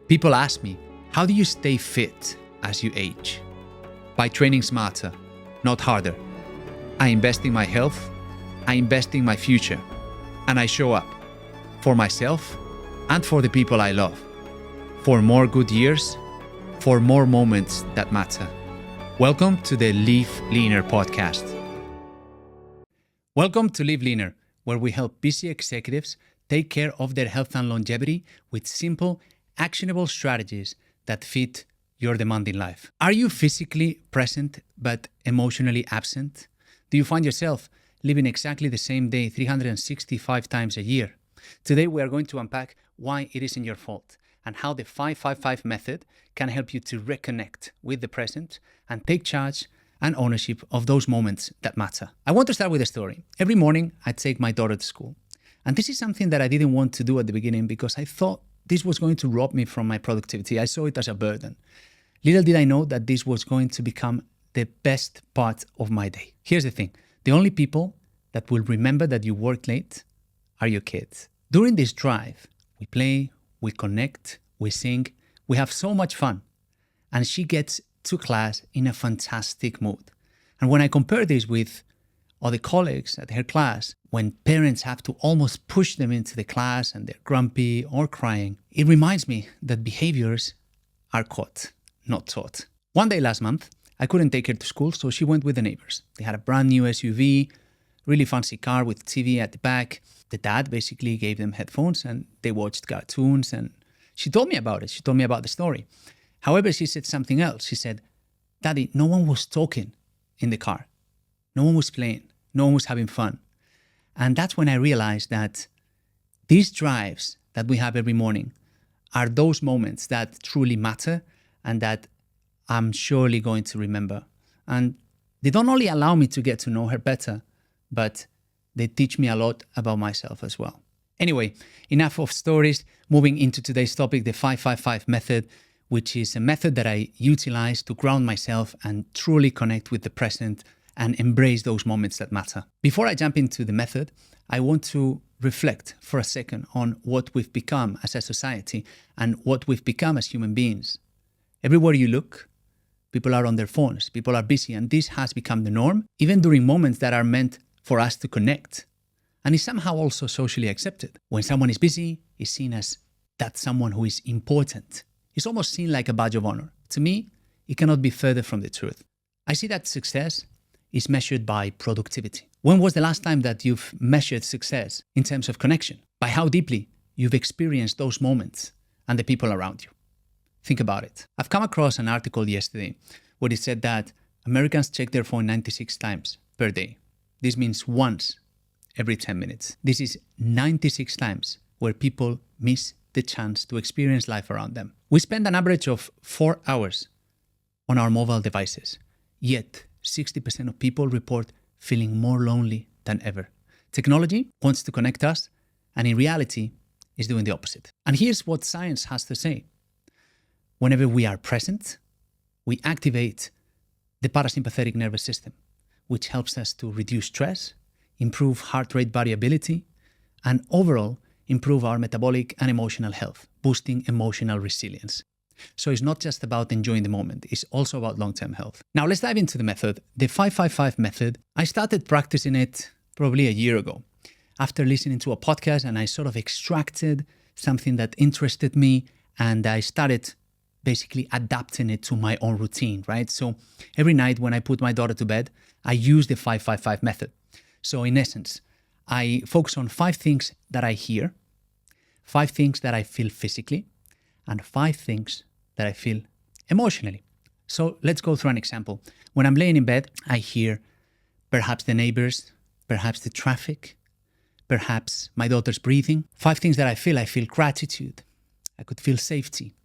People ask me, how do you stay fit as you age? By training smarter, not harder. I invest in my health, I invest in my future, and I show up for myself and for the people I love, for more good years, for more moments that matter. Welcome to the Live Leaner podcast. Welcome to Live Leaner, where we help busy executives take care of their health and longevity with simple, actionable strategies that fit your demanding life. Are you physically present but emotionally absent? Do you find yourself living exactly the same day 365 times a year? Today we are going to unpack why it isn't your fault and how the 555 method can help you to reconnect with the present and take charge and ownership of those moments that matter. I want to start with a story. Every morning I take my daughter to school. And this is something that I didn't want to do at the beginning because I thought this was going to rob me from my productivity. I saw it as a burden. Little did I know that this was going to become the best part of my day. Here's the thing. The only people that will remember that you worked late are your kids. During this drive, we play, we connect, we sing, we have so much fun. And she gets to class in a fantastic mood. And when I compare this with other colleagues at her class, when parents have to almost push them into the class and they're grumpy or crying, it reminds me that behaviors are caught, not taught. One day last month, I couldn't take her to school, so she went with the neighbors. They had a brand new SUV, really fancy car with TV at the back. The dad basically gave them headphones and they watched cartoons, and she told me about it. She told me about the story. However, she said something else. She said, "Daddy, no one was talking in the car. No one was playing. No one was having fun." And that's when I realized that these drives that we have every morning are those moments that truly matter and that I'm surely going to remember. And they don't only allow me to get to know her better, but they teach me a lot about myself as well. Anyway, enough of stories. Moving into today's topic, the 555 method, which is a method that I utilize to ground myself and truly connect with the present and embrace those moments that matter. Before I jump into the method, I want to reflect for a second on what we've become as a society and what we've become as human beings. Everywhere you look, people are on their phones, people are busy, and this has become the norm, even during moments that are meant for us to connect. And is somehow also socially accepted. When someone is busy, it's seen as that's someone who is important. It's almost seen like a badge of honor. To me, it cannot be further from the truth. I see that success is measured by productivity. When was the last time that you've measured success in terms of connection? By how deeply you've experienced those moments and the people around you. Think about it. I've come across an article yesterday where it said that Americans check their phone 96 times per day. This means once every 10 minutes. This is 96 times where people miss the chance to experience life around them. We spend an average of 4 hours on our mobile devices, yet 60% of people report feeling more lonely than ever. Technology wants to connect us, and in reality is doing the opposite. And here's what science has to say. Whenever we are present, we activate the parasympathetic nervous system, which helps us to reduce stress, improve heart rate variability, and overall improve our metabolic and emotional health, boosting emotional resilience. So it's not just about enjoying the moment, it's also about long-term health. Now let's dive into the method. The 555 method, I started practicing it probably a year ago after listening to a podcast, and I sort of extracted something that interested me and I started basically adapting it to my own routine, right? So every night when I put my daughter to bed, I use the 555 method. So in essence, I focus on 5 things that I hear, 5 things that I feel physically, and 5 things that I feel emotionally. So let's go through an example. When I'm laying in bed, I hear perhaps the neighbors, perhaps the traffic, perhaps my daughter's breathing. 5 things that I feel gratitude. I could feel safety.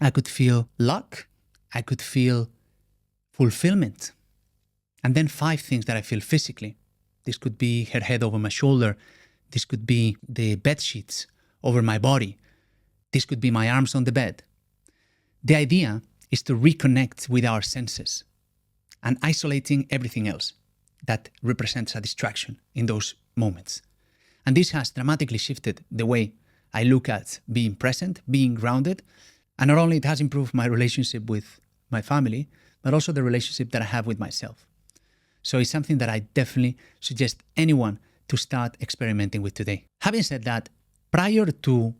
I could feel luck. I could feel fulfillment. And then 5 things that I feel physically. This could be her head over my shoulder. This could be the bed sheets over my body. This could be my arms on the bed. The idea is to reconnect with our senses and isolating everything else that represents a distraction in those moments. And this has dramatically shifted the way I look at being present, being grounded. And not only it has improved my relationship with my family, but also the relationship that I have with myself. So it's something that I definitely suggest anyone to start experimenting with today. Having said that, prior to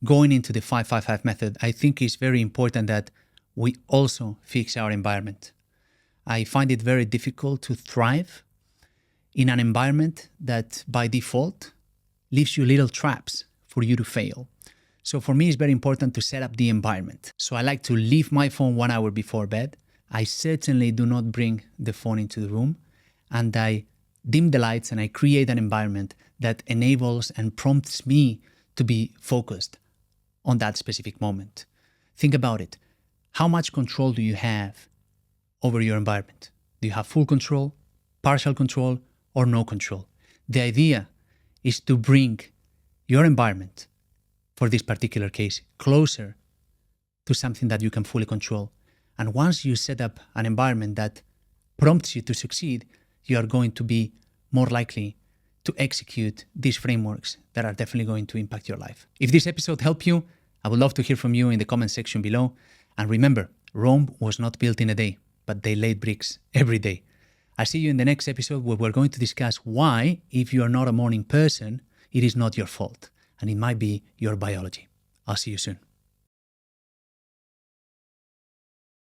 going into the 555 method, I think it's very important that we also fix our environment. I find it very difficult to thrive in an environment that by default leaves you little traps for you to fail. So for me, it's very important to set up the environment. So I like to leave my phone 1 hour before bed. I certainly do not bring the phone into the room, and I dim the lights and I create an environment that enables and prompts me to be focused on that specific moment. Think about it. How much control do you have over your environment? Do you have full control, partial control, or no control? The idea is to bring your environment, for this particular case, closer to something that you can fully control. And once you set up an environment that prompts you to succeed, you are going to be more likely to execute these frameworks that are definitely going to impact your life. If this episode helped you, I would love to hear from you in the comment section below. And remember, Rome was not built in a day, but they laid bricks every day. I'll see you in the next episode where we're going to discuss why, if you are not a morning person, it is not your fault, and it might be your biology. I'll see you soon.